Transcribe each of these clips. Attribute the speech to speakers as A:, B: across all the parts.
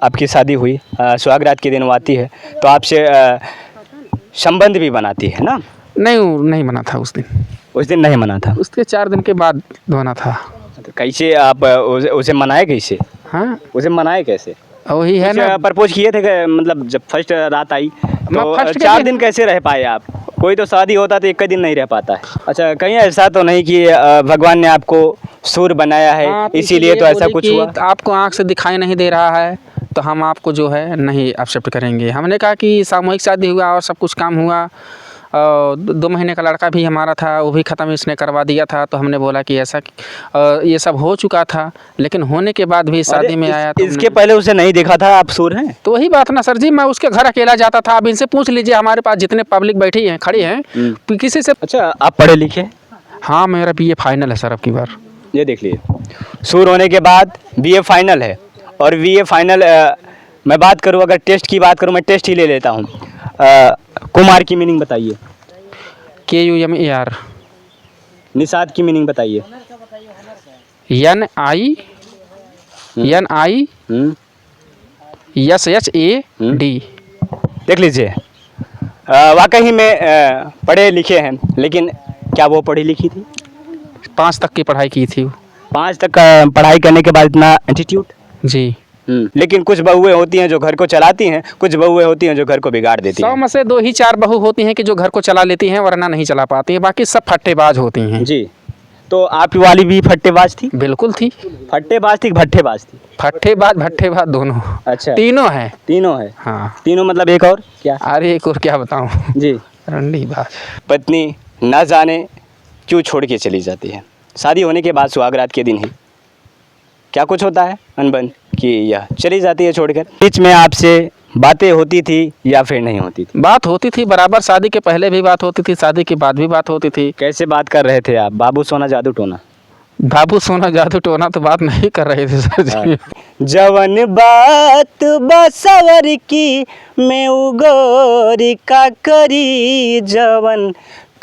A: आपकी शादी हुई, सुहागरात के दिन वो आती है तो आपसे संबंध भी बनाती है ना?
B: नहीं, नहीं बना था उस दिन।
A: उस दिन नहीं मना था?
B: उसके 4 दिन के बाद बना था।
A: तो कैसे आप उसे मनाए कैसे?
B: हाँ,
A: उसे मनाए कैसे?
B: वही है ना।
A: प्रपोज किए थे कि मतलब जब फर्स्ट रात आई तो
B: फर्स्ट
A: 4 दिन कैसे रह पाए आप? कोई तो शादी होता तो 1 दिन नहीं रह पाता है। अच्छा, कहीं ऐसा तो नहीं कि भगवान ने आपको सूर बनाया है
B: हाँ, तो
A: इसीलिए तो ऐसा कुछ हुआ?
B: आपको आँख से दिखाई नहीं दे रहा है तो हम आपको जो है नहीं एक्सेप्ट करेंगे। हमने कहा कि सामूहिक शादी हुआ और सब कुछ काम हुआ, और 2 महीने का लड़का भी हमारा था, वो भी ख़त्म इसने करवा दिया था। तो हमने बोला कि ऐसा ये सब हो चुका था, लेकिन होने के बाद भी शादी में आया तो
A: इसके पहले उसे नहीं देखा था आप सूर हैं?
B: तो वही बात ना सर जी, मैं उसके घर अकेला जाता था। अब इनसे पूछ लीजिए, हमारे पास जितने पब्लिक बैठी हैं, खड़ी हैं, किसी से।
A: अच्छा, आप पढ़े लिखे?
B: हाँ, मेरा BA फाइनल है सर अब की बार।
A: ये देख लीजिए, सूर होने के बाद BA फाइनल है। और BA फाइनल मैं बात करूँ, अगर टेस्ट की बात करूँ, मैं टेस्ट ही ले लेता हूँ। कुमार की मीनिंग बताइए।
B: KUMAR।
A: निषाद की मीनिंग बताइए।
B: NI SHAD।
A: देख लीजिए, वाकई में पढ़े लिखे हैं, लेकिन क्या वो पढ़ी लिखी थी?
B: 5 तक की पढ़ाई की थी वो।
A: 5 तक पढ़ाई करने के बाद इतना एटीट्यूड?
B: जी।
A: लेकिन कुछ बहुएं होती हैं जो घर को चलाती हैं, कुछ बहुएं होती हैं जो घर को बिगाड़ देती
B: 100
A: हैं।
B: में से 2 ही 4 बहू होती हैं कि जो घर को चला लेती हैं, वरना नहीं चला पाती हैं। बाकी सब फट्टेबाज होती हैं।
A: जी, तो आपकी वाली भी फट्टेबाज थी?
B: बिल्कुल थी।
A: फट्टेबाज थी, भट्टेबाज थी?
B: फट्टेबाज भट्टेबाज दोनों।
A: अच्छा,
B: तीनों हैं।
A: तीनों है?
B: हाँ।
A: तीनों मतलब एक और क्या?
B: अरे एक और क्या बताऊँ
A: जी।
B: रंडीबाज।
A: पत्नी न जाने क्यों छोड़ के चली जाती है। शादी होने के बाद सुहागरात के दिन ही क्या कुछ होता है अनबन कि यह चली जाती है छोड़कर। बीच में आपसे बातें होती थी या फिर नहीं होती थी?
B: बात होती थी बराबर, शादी के पहले भी बात होती थी, शादी के बाद भी बात होती थी।
A: कैसे बात कर रहे थे आप? बाबू सोना जादू टोना?
B: बाबू सोना जादू टोना तो बात नहीं कर रहे थे सर जी।
A: जवन बात बसवर की मैं उगोरी का करी, जवन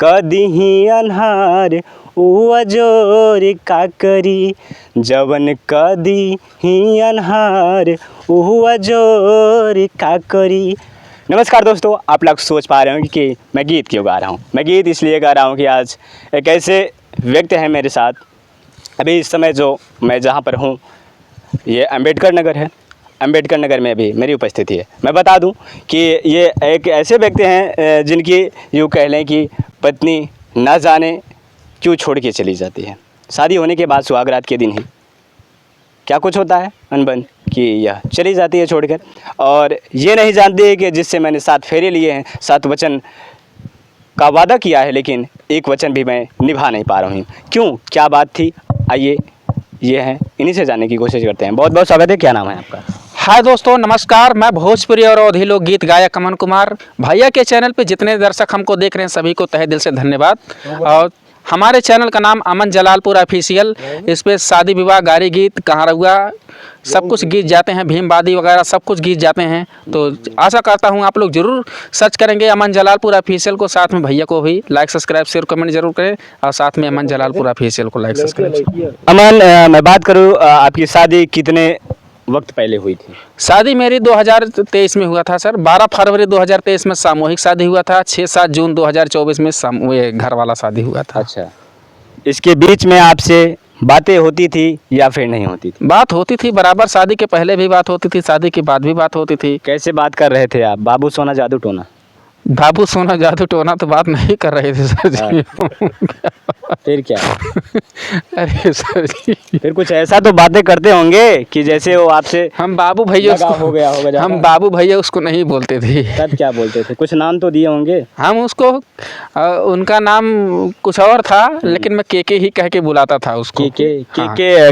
A: कदही अन्हार उजोर का करी, जवन कदही अन्हार उजोर का करी। नमस्कार दोस्तों, आप लोग सोच पा रहे होंगे कि मैं गीत क्यों गा रहा हूँ। मैं गीत इसलिए गा रहा हूँ कि आज एक ऐसे व्यक्ति हैं मेरे साथ। अभी इस समय जो मैं जहाँ पर हूँ ये अम्बेडकर नगर है। अम्बेडकर नगर में अभी मेरी उपस्थिति है। मैं बता दूं कि ये एक ऐसे व्यक्ति हैं जिनकी यूँ कह लें कि पत्नी न जाने क्यों छोड़ के चली जाती है। शादी होने के बाद सुहागरात के दिन ही क्या कुछ होता है अनबन कि यह चली जाती है छोड़कर, और ये नहीं जानती है कि जिससे मैंने 7 फेरे लिए हैं, 7 वचन का वादा किया है, लेकिन एक वचन भी मैं निभा नहीं पा रहा हूँ। क्यों, क्या बात थी? आइए ये हैं, इन्हीं से जानने की कोशिश करते हैं। बहुत बहुत स्वागत है। क्या नाम है आपका?
B: हाय दोस्तों, नमस्कार। मैं भोजपुरी और अवधी लोक गीत गायक अमन कुमार। भैया के चैनल पे जितने दर्शक हमको देख रहे हैं सभी को तहे दिल से धन्यवाद। और हमारे चैनल का नाम अमन जलालपुर ऑफिशियल। इस पर शादी विवाह, गारी गीत, कहाँ रहुआ, सब कुछ गीत जाते हैं, भीमवादी वगैरह सब कुछ गीत जाते हैं। तो आशा करता हूँ आप लोग ज़रूर सर्च करेंगे अमन जलालपुर ऑफिशियल को। साथ में भैया को भी लाइक सब्सक्राइब शेयर कमेंट जरूर करें, और साथ में अमन जलालपुर ऑफिशियल को लाइक सब्सक्राइब।
A: अमन, मैं बात करूँ, आपकी शादी कितने वक्त पहले हुई थी?
B: शादी मेरी 2023 में हुआ था सर। 12 फरवरी 2023 में सामूहिक शादी हुआ था। 6-7 जून 2024 में घर वाला शादी हुआ था।
A: अच्छा, इसके बीच में आपसे बातें होती थी या फिर नहीं होती थी?
B: बात होती थी बराबर, शादी के पहले भी बात होती थी, शादी के बाद भी बात होती थी।
A: कैसे बात कर रहे थे आप? बाबू सोना जादू टोना?
B: बाबू सोना जादू टोना तो बात नहीं कर रहे थे सर जी।
A: फिर क्या?
B: अरे सर जी,
A: फिर कुछ ऐसा तो बातें करते होंगे कि जैसे वो आपसे
B: हम बाबू भैया
A: लगा हो गया होगा ज़्यादा।
B: हम बाबू भैया उसको नहीं बोलते थे।
A: तब क्या बोलते थे? कुछ नाम तो दिए होंगे।
B: हम उसको उनका नाम कुछ और था, लेकिन मैं केके ही कह के बुलाता था उसको।
A: के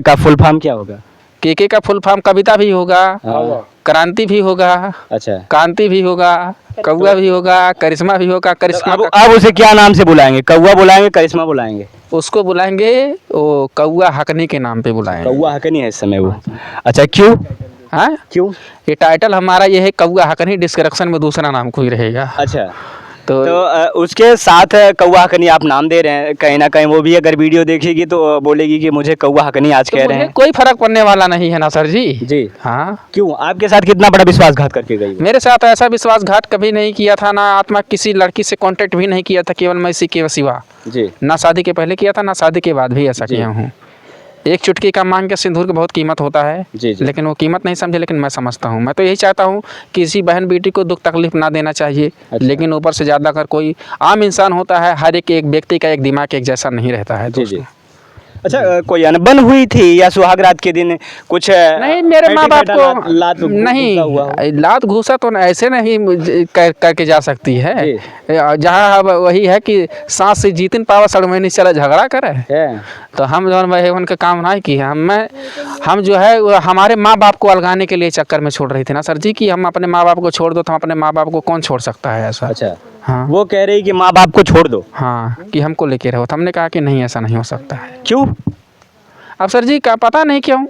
A: का फुल फॉर्म क्या होगा?
B: केके का फुल फॉर्म कविता भी होगा, क्रांति भी होगा,
A: अच्छा,
B: कांति भी होगा, कौआ भी होगा, करिश्मा भी होगा। करिश्मा
A: अब उसे क्या नाम से बुलाएंगे? कौआ बुलाएंगे, करिश्मा बुलाएंगे?
B: उसको बुलाएंगे वो कौआ हकनी के नाम पे बुलाएंगे।
A: कौआ हकनी है इस समय वो? अच्छा, क्यों?
B: हाँ,
A: क्यों?
B: ये टाइटल हमारा ये है, कौआ हकनी। डिस्क्रिप्शन में दूसरा नाम कोई रहेगा।
A: अच्छा,
B: तो
A: उसके साथ कौवा हकनी आप नाम दे रहे हैं, कहीं ना कहीं वो भी अगर वीडियो देखेगी तो बोलेगी कि मुझे कौवा हकनी आज
B: तो
A: कह रहे
B: मुझे
A: हैं।
B: कोई फर्क पड़ने वाला नहीं है ना सर जी।
A: जी।
B: हाँ,
A: क्यों, आपके साथ कितना बड़ा विश्वासघात करके गई वो?
B: मेरे साथ ऐसा विश्वासघात कभी नहीं किया था, ना आत्मा किसी लड़की से कांटेक्ट भी नहीं किया था, केवल मैं इसी के सिवा।
A: जी
B: ना शादी के पहले किया था, ना शादी के बाद भी ऐसा
A: जी।
B: किया हूँ। एक चुटकी का मांग के सिंदूर की बहुत कीमत होता है।
A: जी जी।
B: लेकिन वो कीमत नहीं समझे, लेकिन मैं समझता हूँ। मैं तो यही चाहता हूँ कि किसी बहन बेटी को दुख तकलीफ ना देना चाहिए।
A: अच्छा।
B: लेकिन ऊपर से ज़्यादा अगर कोई आम इंसान होता है, हर एक व्यक्ति का एक दिमाग एक जैसा नहीं रहता है
A: जी जी।
B: दोस्तों।
A: अच्छा, कोई अनबन हुई थी या सुहाग रात के दिन कुछ
B: नहीं, मेरे माँ बाप को
A: लात
B: नहीं,
A: हुआ हो?
B: लात घूसा तो ऐसे नहीं करके जा सकती है।
A: जी।
B: जहाँ अब वही है कि सांस से जीतन पावा सड़मैनी चला झगड़ा करे।
A: है।
B: तो हम जो है उनका काम नहीं की है। हम जो है वो हमारे माँ बाप को अलगाने के लिए चक्कर में छोड़ रही थी ना सर जी, कि हम अपने माँ बाप को छोड़ दो, तो हम अपने माँ बाप को कौन छोड़ सकता है ऐसा।
A: अच्छा,
B: हाँ
A: वो कह रही कि माँ बाप को छोड़ दो।
B: हाँ, कि हमको लेके रहो। तो हमने कहा कि नहीं, ऐसा नहीं हो सकता है।
A: क्यों?
B: अब सर जी का पता नहीं क्यों।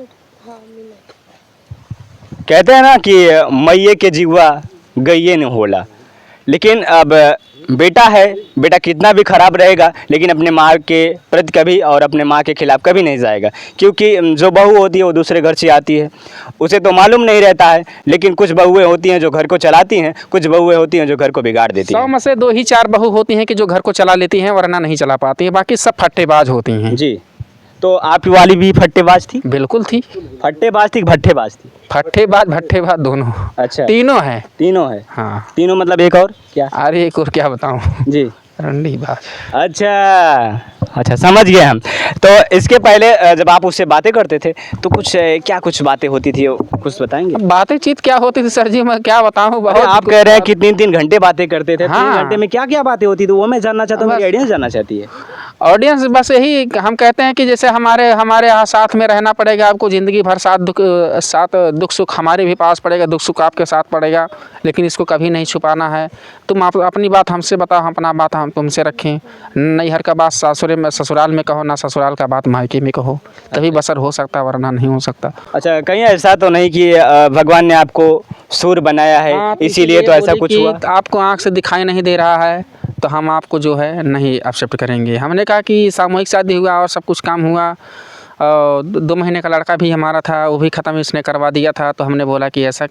A: कहते हैं ना कि मैये के जीवा गइये न होला, लेकिन अब बेटा है, बेटा कितना भी खराब रहेगा लेकिन अपने माँ के प्रति कभी और अपने माँ के खिलाफ कभी नहीं जाएगा, क्योंकि जो बहू होती है वो दूसरे घर से आती है, उसे तो मालूम नहीं रहता है। लेकिन कुछ बहुएं होती हैं जो घर को चलाती हैं, कुछ बहुएं होती हैं जो घर को बिगाड़ देती
B: 100
A: हैं।
B: में से 2 ही 4 बहू होती हैं कि जो घर को चला लेती हैं, वरना नहीं चला पाती है। बाकी सब फट्टेबाज होती हैं।
A: जी। तो आपकी वाली भी फट्टेबाज थी?
B: बिल्कुल थी।
A: फट्टेबाज थी कि भट्टेबाज थी?
B: फट्टेबाज भट्टेबाज दोनों।
A: अच्छा,
B: तीनों हैं।
A: तीनों है।
B: हाँ।
A: तीनों मतलब एक और क्या?
B: अरे एक और क्या बताऊँ।
A: जी।
B: रंडी बाज।
A: अच्छा, समझ गए हम। तो इसके पहले जब आप उससे बातें करते थे तो क्या कुछ बातें होती थी, कुछ बताएंगे?
B: अब बातचीत क्या होती थी सर जी, मैं क्या बताऊँ।
A: अरे आप कह रहे हैं कि 3-3 घंटे बातें करते थे। 3
B: हाँ।
A: घंटे में क्या क्या बातें होती थी वो मैं जानना चाहता हूँ, मेरी
B: बस।
A: ऑडियंस जानना चाहती है।
B: ऑडियंस बस यही हम कहते हैं कि जैसे हमारे यहाँ साथ में रहना पड़ेगा आपको ज़िंदगी भर। साथ दुख सुख हमारे भी पास पड़ेगा, दुख सुख आपके साथ पड़ेगा, लेकिन इसको कभी नहीं छुपाना है। तुम आप अपनी बात हमसे बताओ, हम अपना बात हम तुमसे रखें। नैहर का बात ससुराल में कहो, ना ससुराल का बात मायके में कहो, तभी बसर हो सकता, वरना नहीं हो सकता।
A: अच्छा, कहीं ऐसा तो नहीं कि भगवान ने आपको सूर बनाया है
B: हाँ, तो
A: इसीलिए तो ऐसा कुछ हुआ?
B: आपको आँख से दिखाई नहीं दे रहा है तो हम आपको जो है नहीं एक्सेप्ट करेंगे। हमने कहा कि सामूहिक शादी हुआ और सब कुछ काम हुआ, और 2 महीने का लड़का भी हमारा था, वो भी ख़त्म इसने करवा दिया था। तो हमने बोला कि ऐसा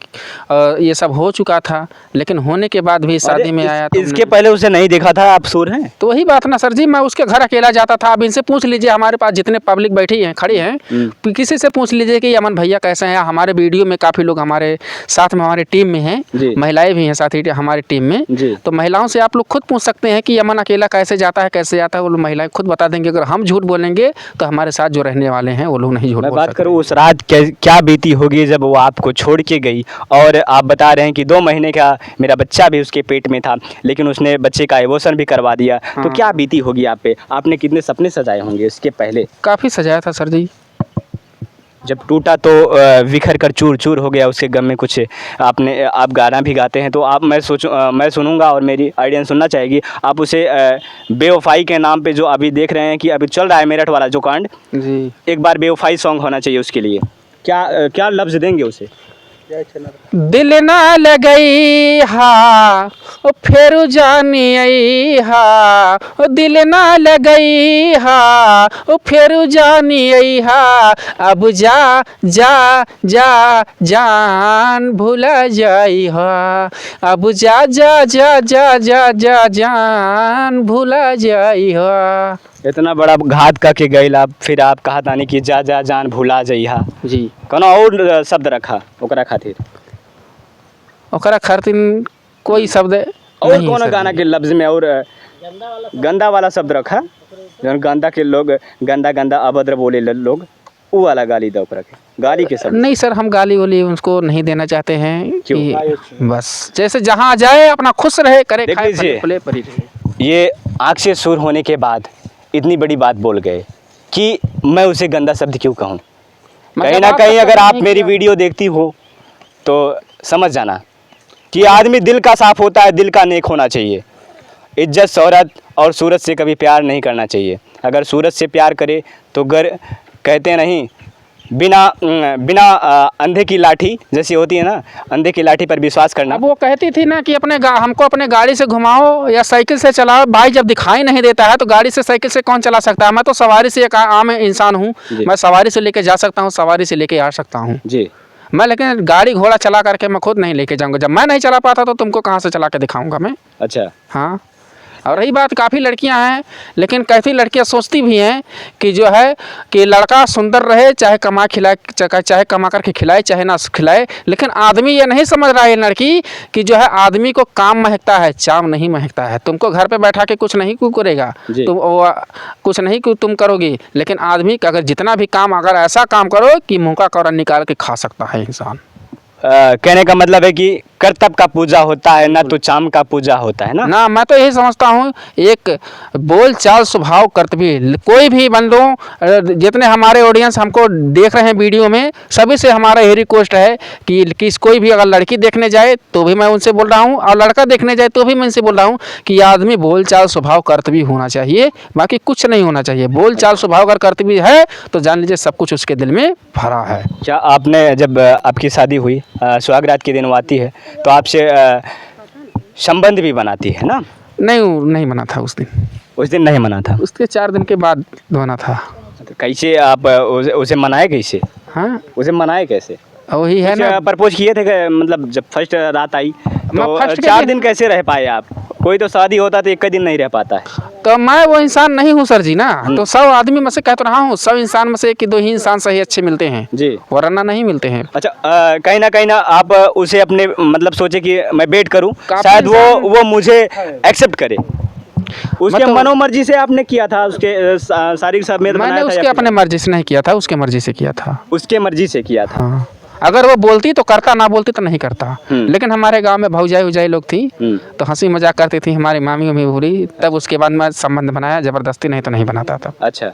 B: ये सब हो चुका था, लेकिन होने के बाद भी शादी में आया तो
A: इसके पहले उसे नहीं देखा था आप सूर हैं?
B: तो वही बात ना सर जी, मैं उसके घर अकेला जाता था। अब इनसे पूछ लीजिए, हमारे पास जितने पब्लिक बैठी हैं, खड़ी हैं, किसी से पूछ लीजिए कि अमन भैया कैसे हैं। हमारे वीडियो में काफ़ी लोग हमारे साथ में हमारी टीम में हैं, महिलाएं भी हैं साथ ही हमारी टीम में। तो महिलाओं से आप लोग खुद पूछ सकते हैं कि अमन अकेला कैसे जाता है, कैसे जाता है, वो लोग महिलाएं खुद बता देंगे। अगर हम झूठ बोलेंगे तो हमारे साथ जो रहने वाले हैं वो लोग नहीं झूठ बोल सकते।
A: बात करूँ उस रात क्या बीती होगी जब वो आपको छोड़ के गई, और आप बता रहे हैं कि 2 महीने का मेरा बच्चा भी उसके पेट में था, लेकिन उसने बच्चे का एबॉर्शन भी करवा दिया। तो क्या बीती होगी आप पे? आपने कितने सपने सजाए होंगे इसके पहले?
B: काफ़ी सजाया था सर जी।
A: जब टूटा तो बिखर कर चूर चूर हो गया, उसके गम में कुछ आप गाना भी गाते हैं, तो मैं सुनूंगा और मेरी ऑडियंस सुनना चाहेगी। आप उसे बेवफाई के नाम पे जो अभी देख रहे हैं कि अभी चल रहा है मेरठ वाला जो कांड
B: जी,
A: एक बार बेवफाई सॉन्ग होना चाहिए उसके लिए। क्या लफ्ज़ देंगे उसे?
B: दिल ना लगई हा ओ फेरू जानी आई हा, ओ दिल ना लगई हा ओ फेरू जानी आई हा, अब जा जा जा जान भूला जाई हा, अब जा जा जा जा जा जा जान भूला जाई हा।
A: इतना बड़ा घात करके गईल आप, फिर आप कहा तानी कि जा जा जान भुला जइहा
B: जी।
A: कोनो और शब्द रखा ओकरा खातिर?
B: ओकरा खातिर कोई शब्द
A: और
B: नहीं
A: कौन
B: सर
A: गाना
B: जी।
A: के लफ्ज़ में और गंदा वाला शब्द रखा, जौन गंदा के लोग गंदा अभद्र बोले लोग, वो वाला गाली दो ओकरा के, गाली के शब्द?
B: नहीं सर, हम गाली वाली उसको नहीं देना चाहते हैं।
A: क्यों?
B: कि बस जैसे जहाँ जाए अपना खुश रहे, करे
A: देख
B: खाए
A: लीजिए,
B: फले परी रहे।
A: ये आँख से सूर होने के बाद इतनी बड़ी बात बोल गए कि मैं उसे गंदा शब्द क्यों कहूँ। कहीं ना कहीं अगर आप मेरी वीडियो देखती हो तो समझ जाना कि आदमी दिल का साफ होता है, दिल का नेक होना चाहिए। इज्जत शोहरत और सूरत से कभी प्यार नहीं करना चाहिए। अगर सूरत से प्यार करे तो कहते नहीं बिना अंधे की लाठी जैसी होती है ना, अंधे की लाठी पर विश्वास करना।
B: अब वो कहती थी ना कि हमको अपने गाड़ी से घुमाओ या साइकिल से चलाओ। भाई जब दिखाई नहीं देता है तो गाड़ी से साइकिल से कौन चला सकता है? मैं तो सवारी से एक आम इंसान हूँ, मैं सवारी से लेके जा सकता हूँ, सवारी से लेके आ सकता हूँ
A: जी।
B: मैं, लेकिन गाड़ी घोड़ा चला करके मैं खुद नहीं लेके जाऊँगा। जब मैं नहीं चला पाता तो तुमको कहाँ से चला के दिखाऊँगा मैं?
A: अच्छा।
B: हाँ। और रही बात, काफ़ी लड़कियां हैं, लेकिन काफ़ी लड़कियां सोचती भी हैं कि जो है कि लड़का सुंदर रहे, चाहे कमा खिलाए, चाहे कमा करके खिलाए चाहे ना खिलाए। लेकिन आदमी ये नहीं समझ रहा है लड़की कि जो है आदमी को काम महकता है, चाम नहीं महकता है। तुमको घर पे बैठा के कुछ नहीं करेगा, तुम कुछ नहीं तुम करोगी, लेकिन आदमी का अगर जितना भी काम, अगर ऐसा काम करो कि मुँह का कौड़ा निकाल के खा सकता है इंसान।
A: कहने का मतलब है कि कर्तव्य का पूजा होता है ना, तो चाम का पूजा होता है ना।
B: मैं तो यही समझता हूँ, एक बोल चाल स्वभाव कर्तव्य। कोई भी बंदों, जितने हमारे ऑडियंस हमको देख रहे हैं वीडियो में, सभी से हमारा यही रिक्वेस्ट है कि कोई भी अगर लड़की देखने जाए तो भी मैं उनसे बोल रहा हूँ, और लड़का देखने जाए तो भी मैं उनसे बोल रहा हूँ कि आदमी बोल चाल स्वभाव कर्तव्य होना चाहिए, बाकी कुछ नहीं होना चाहिए। बोल चाल स्वभाव अगर कर्तव्य है तो जान लीजिए सब कुछ उसके दिल में भरा है।
A: क्या आपने, जब आपकी शादी हुई, सुहागरात के दिन वो आती है तो आपसे संबंध भी बनाती है ना?
B: नहीं बना था उस दिन
A: नहीं मना था,
B: उसके 4 दिन के बाद बना था।
A: तो कैसे आप उसे मनाए कैसे?
B: हाँ,
A: उसे मनाए कैसे?
B: वही है ना,
A: प्रपोज किए थे मतलब जब फर्स्ट रात आई तो
B: फर्स्ट
A: 4 दिन कैसे रह पाए आप? कोई तो शादी होता तो 1 दिन नहीं रह पाता है।
B: तो मैं वो इंसान नहीं हूँ सर जी ना। तो सब आदमी में से कह तो रहा हूँ, सब इंसान में से 1 2 ही इंसान सही अच्छे मिलते हैं
A: जी,
B: वरना नहीं मिलते हैं।
A: अच्छा, कहीं ना आप उसे अपने मतलब सोचे कि मैं वेट करूं, शायद वो मुझे एक्सेप्ट करे। उसके मनोमर्जी से आपने किया था? उसके शारीरिक समेत
B: मैंने उसके अपने मर्जी से नहीं किया था, उसके मर्जी से किया था।
A: उसके मर्जी से किया था।
B: हाँ। अगर वो बोलती तो करता, ना बोलती तो नहीं करता। लेकिन हमारे गांव में भौजाई उजाई लोग थी तो हंसी मजाक करती थी, हमारी मामी उमी बुरी, तब उसके बाद मैं संबंध बनाया, जबरदस्ती नहीं तो नहीं बनाता था।
A: अच्छा,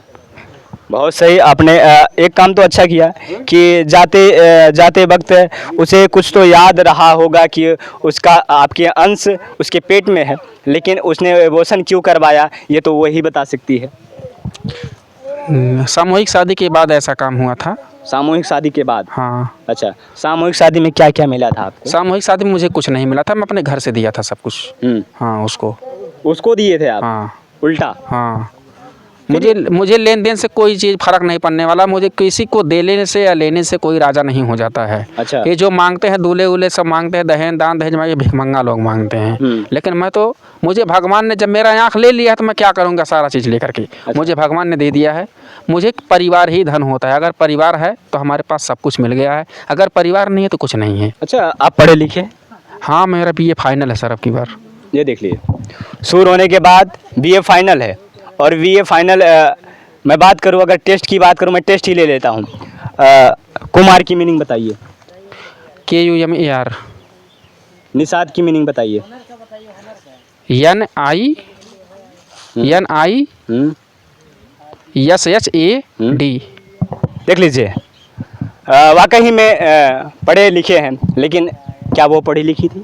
A: बहुत सही। आपने एक काम तो अच्छा किया कि जाते वक्त उसे कुछ तो याद रहा होगा कि उसका आपके अंश उसके पेट में है, लेकिन उसने एबॉर्शन क्यों करवाया ये तो वही बता सकती है।
B: सामूहिक शादी के बाद ऐसा काम हुआ था।
A: सामूहिक शादी के बाद?
B: हाँ।
A: अच्छा, सामूहिक शादी में क्या क्या मिला था आपको?
B: सामूहिक शादी में मुझे कुछ नहीं मिला था, मैं अपने घर से दिया था सब कुछ। हाँ, उसको
A: दिए थे आप?
B: हाँ।
A: उल्टा?
B: हाँ। मुझे लेन देन से कोई चीज़ फर्क नहीं पड़ने वाला। मुझे किसी को देने से या लेने से कोई राजा नहीं हो जाता है।
A: अच्छा।
B: ये जो मांगते हैं दूल्हे उल्हे सब मांगते हैं, दहेज दान दहेज में ये भिखमंगा लोग मांगते हैं। लेकिन मुझे भगवान ने जब मेरा आँख ले लिया तो मैं क्या करूँगा सारा चीज़ लेकर के। अच्छा। मुझे भगवान ने दे दिया है। मुझे परिवार ही धन होता है। अगर परिवार है तो हमारे पास सब कुछ मिल गया है, अगर परिवार नहीं है तो कुछ नहीं है।
A: अच्छा, आप पढ़े लिखे?
B: हाँ, मेरा BA फाइनल है सर अब की बार।
A: ये देख लीजिए, शुरू होने के बाद BA फाइनल है। और BA फाइनल मैं बात करूँ, अगर टेस्ट की बात करूँ, मैं टेस्ट ही ले लेता हूँ। कुमार की मीनिंग बताइए।
B: KUMAR।
A: निषाद की मीनिंग बताइए।
B: NI SHAD।
A: देख लीजिए, वाकई में पढ़े लिखे हैं, लेकिन क्या वो पढ़ी लिखी थी?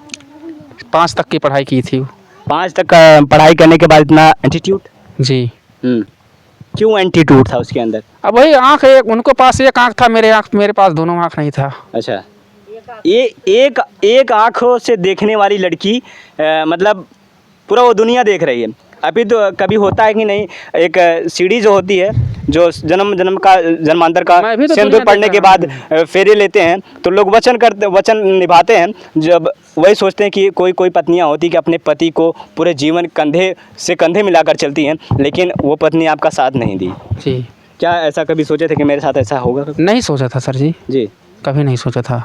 B: 5 तक की पढ़ाई की थी।
A: 5 तक पढ़ाई करने के बाद इतना एटीट्यूड? जी। क्यों एटीट्यूड था उसके अंदर?
B: अब वही आँख, उनको पास एक आँख था, मेरे पास दोनों आँख नहीं था।
A: अच्छा, ये एक आँखों से देखने वाली लड़की मतलब पूरा वो दुनिया देख रही है। अभी तो कभी होता है कि नहीं, एक सीढ़ी जो होती है, जो जन्मांतर का सिंदूर पढ़ने के बाद फेरे लेते हैं, तो लोग वचन निभाते हैं। जब वही सोचते हैं कि कोई पत्नियां होती कि अपने पति को पूरे जीवन कंधे से कंधे मिलाकर चलती हैं, लेकिन वो पत्नी आपका साथ नहीं दी
B: जी।
A: क्या ऐसा कभी सोचे थे कि मेरे साथ ऐसा होगा?
B: नहीं सोचा था सर जी। जी, कभी नहीं सोचा था।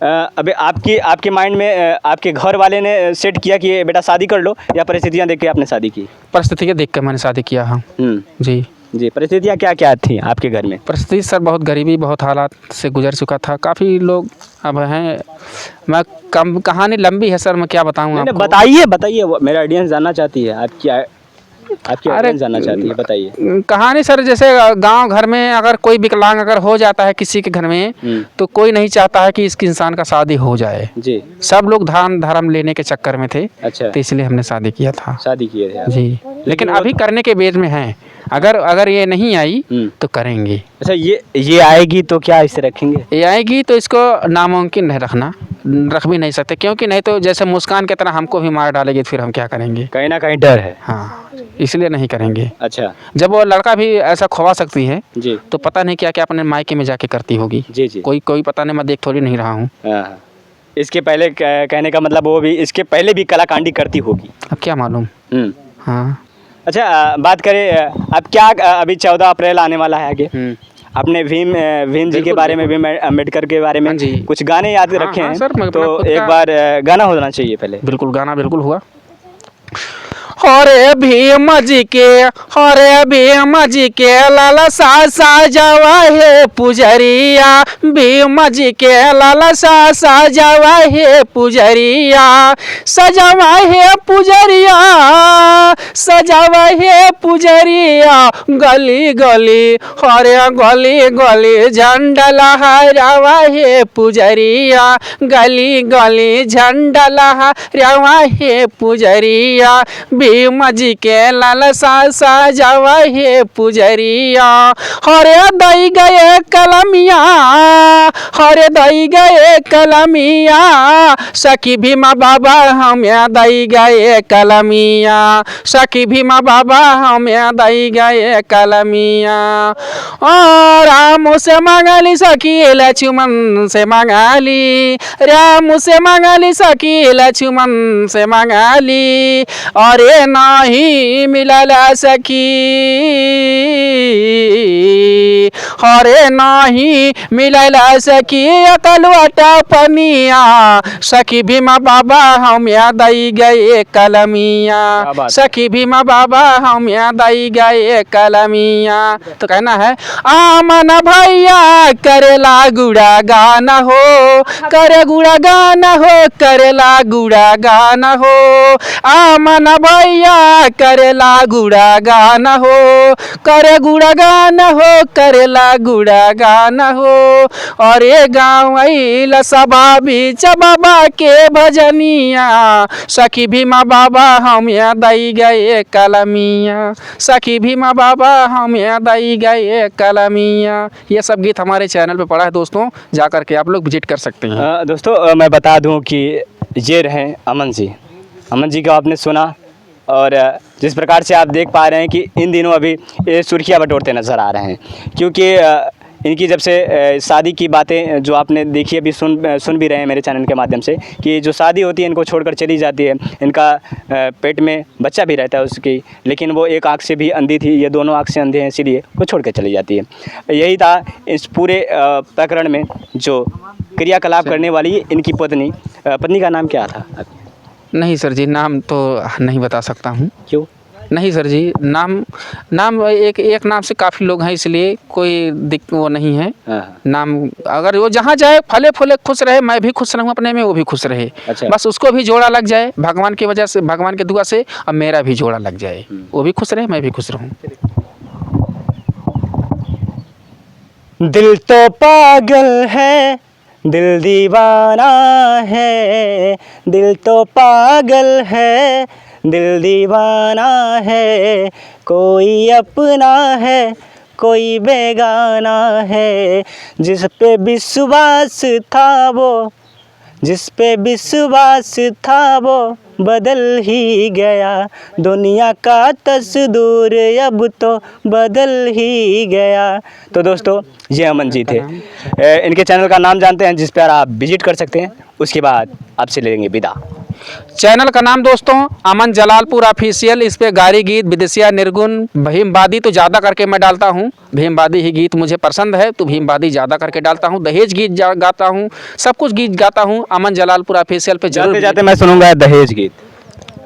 A: अबे आपके माइंड में आपके घर वाले ने सेट किया कि बेटा शादी कर लो, या परिस्थितियाँ देख के आपने शादी की? परिस्थितियाँ
B: देख कर मैंने शादी किया। हाँ जी।
A: जी, परिस्थितियाँ क्या क्या थी आपके घर में?
B: परिस्थिति सर बहुत गरीबी, बहुत हालात से गुजर चुका था। काफ़ी लोग अब हैं, मैं कहानी लंबी है सर, मैं क्या बताऊँ आपको?
A: बताइए, मेरा ऑडियंस जानना चाहती है, आपकी ऑडियंस जानना चाहती है, बताइए।
B: कहानी सर, जैसे गांव घर में अगर कोई विकलांग अगर हो जाता है किसी के घर में, तो कोई नहीं चाहता है कि इसके इंसान का शादी हो जाए जी। सब लोग दान धर्म लेने के चक्कर में थे। अच्छा। तो इसलिए हमने शादी किया था।
A: शादी किए थे
B: जी, लेकिन अभी करने के बेज में हैं। अगर अगर ये नहीं आई तो करेंगे।
A: अच्छा, ये आएगी तो क्या इसे रखेंगे?
B: ये आएगी तो इसको नामुमकिन है रखना, रख भी नहीं सकते, क्योंकि नहीं तो जैसे मुस्कान की तरह हमको भी मार डालेगी तो फिर हम क्या करेंगे?
A: कहीं ना कहीं डर है।
B: हाँ, इसलिए नहीं करेंगे।
A: अच्छा
B: जब वो लड़का भी ऐसा खोवा सकती है
A: जी
B: तो पता नहीं क्या क्या अपने मायके में जाके करती होगी।
A: जी जी।
B: कोई पता नहीं, मैं देख थोड़ी नहीं रहा हूँ।
A: हाँ, इसके पहले कहने का मतलब वो भी इसके पहले भी कलाकांडी करती होगी।
B: अब क्या मालूम। हाँ।
A: अच्छा, बात करें अब क्या अभी 14 अप्रैल आने वाला है आगे, आपने भीम जी के बारे में, भीम अम्बेडकर के बारे में कुछ गाने याद रखे हैं?
B: सर,
A: तो एक बार गाना होना चाहिए पहले।
B: बिल्कुल, गाना बिल्कुल हुआ। हरे भीम जी के, हरे भीम जी के लालसा साजावा है पुजरिया, भीम जी के लालसा साजावा है पुजरिया, सजावा है पुजरिया, सजावा है पुजरिया, गली गली हरे गली गली झंडा लहरावा है पुजरिया, गली गली झंडा लहरावा है पुजरिया, भीम जी के लालसा साजावा है पुजरिया, हरे दई गए कलमिया, हरे दई गए कलमिया, सखी भीमा बाबा हमें दई गए कलमिया, सखी भीमा बाबा हमें दई गए कलमिया, और राम से मंगली सखी लक्ष्मण से मंगली, राम से मंगली सखी लक्ष्मण से मंगली, अरे नहीं मिलला सखी, हरे नहीं मिलला सखी कलवटा पनिया, सखी भीमा बाबा हम दई गए कलमिया, सखी भीमा बाबा हम दई गए कलमिया। तो कहना है आमन भैया करेला गुड़ा गाना हो, करे गुड़ा गाना हो, करेला गुड़ा गाना हो, आमन भैया करेला गुड़ा गाना हो, करे गुड़ा गाना हो, करेला गुड़ा गाना हो, और ये गाँव आइल सभा बीच बाबा के भजनिया, सखी भीमा बाबा हम दई गए कलमिया, सखी भीमा बाबा हम दई गए कलमिया। ये सब गीत हमारे चैनल पे पड़ा है दोस्तों, जा करके आप लोग विजिट कर सकते हैं।
A: दोस्तों मैं बता दूं कि ये रहे अमन जी। अमन जी को आपने सुना, और जिस प्रकार से आप देख पा रहे हैं कि इन दिनों अभी ये सुर्खियाँ बटोरते नज़र आ रहे हैं, क्योंकि इनकी जब से शादी की बातें जो आपने देखी अभी सुन भी रहे हैं मेरे चैनल के माध्यम से, कि जो शादी होती है इनको छोड़कर चली जाती है, इनका पेट में बच्चा भी रहता है उसकी, लेकिन वो एक आँख से भी अंधी थी, ये दोनों आँख से अंधे हैं, इसीलिए वो छोड़ कर चली जाती है। यही था इस पूरे प्रकरण में जो क्रियाकलाप करने वाली इनकी पत्नी का नाम क्या था?
B: नहीं सर जी, नाम तो नहीं बता सकता हूँ।
A: क्यों?
B: नहीं सर जी, नाम एक नाम से काफ़ी लोग हैं, इसलिए कोई वो नहीं है। नाम अगर वो जहाँ जाए फले फूले खुश रहे, मैं भी खुश रहूँ अपने में, वो भी खुश रहे।
A: अच्छा। बस
B: उसको भी जोड़ा लग जाए भगवान की वजह से, भगवान के दुआ से, और मेरा भी जोड़ा लग जाए, वो भी खुश रहे, मैं भी खुश रहूँ।
A: दिल तो पागल है, दिल दीवाना है, दिल तो पागल है, दिल दीवाना है, कोई अपना है, कोई बेगाना है, जिस पे विश्वास था वो, जिस पे विश्वास था वो बदल ही गया, दुनिया का तस्वीर अब तो बदल ही गया। तो दोस्तों ये अमन जी थे। इनके चैनल का नाम जानते हैं जिस पर आप विजिट कर सकते हैं, उसके बाद आपसे ले लेंगे विदा।
B: चैनल का नाम दोस्तों अमन जलालपुर ऑफिशियल, इस पे गारी गीत, विदेशिया, निर्गुण, भीमवादी तो ज़्यादा करके मैं डालता हूँ, भीमवादी ही गीत मुझे पसंद है तो भीमवादी ज़्यादा करके डालता हूँ, दहेज गीत गाता हूँ, सब कुछ गीत गाता हूँ। अमन जलालपुर ऑफिशियल पे जरूर
A: जाते मैं सुनूंगा दहेज गीत,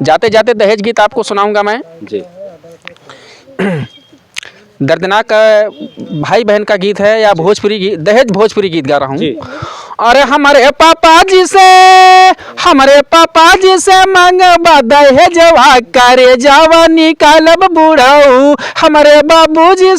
B: जाते जाते दहेज गीत आपको सुनाऊंगा मैं
A: जी।
B: दर्दनाक भाई बहन का गीत है या भोजपुरी गीत, दहेज भोजपुरी गीत गा रहा हूँ। अरे हमारे पापा जी से मांगबा दहेजवा, करे जावा निकालब बुढ़ाऊ, हमारे बाबूजी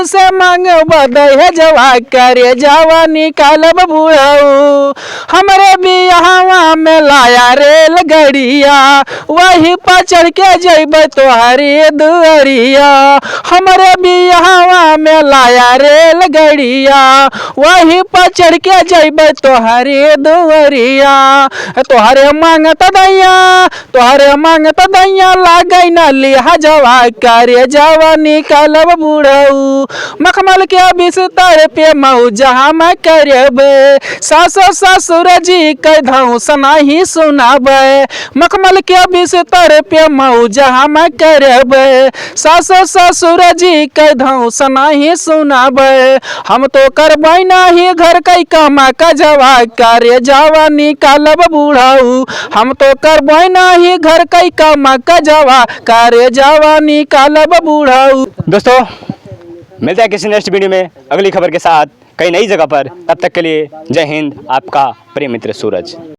B: से मांगबा दहेजवा, करे जावा निकालब बुढ़ाऊ, हमारे बियाहवा में लाया रेलगाड़ी गड़िया वही पर चढ़ के जइबै तोहरे दुआरिया हमरे बियाहवा में लाया रेल गड़िया वही पर चढ़ के जइबै तोहरे दुआरिया तोहरे मांगत दैया लागै न लिहाजवा करे जवा निकालब बुढ़ऊ मखमल के बिस्तर पे मौजा हम करबे सासो ससुर जी के धौस नहीं सुनाबे मखमल के बिस्तर पे मौजा हम करबे सासो ससुर जी के धौस नहीं सुनाबे हम तो करबै नहीं घर कई कमा कजवा करे जवा निकालब बुढ़ऊ हम तो करबै नहीं घर कई कमा कजवा करे जवा निकालब बुढ़ऊ।
A: दोस्तों मिलते हैं किसी नेक्स्ट वीडियो में अगली खबर के साथ कई नई जगह पर। तब तक के लिए जय हिंद, आपका प्रिय मित्र सूरज।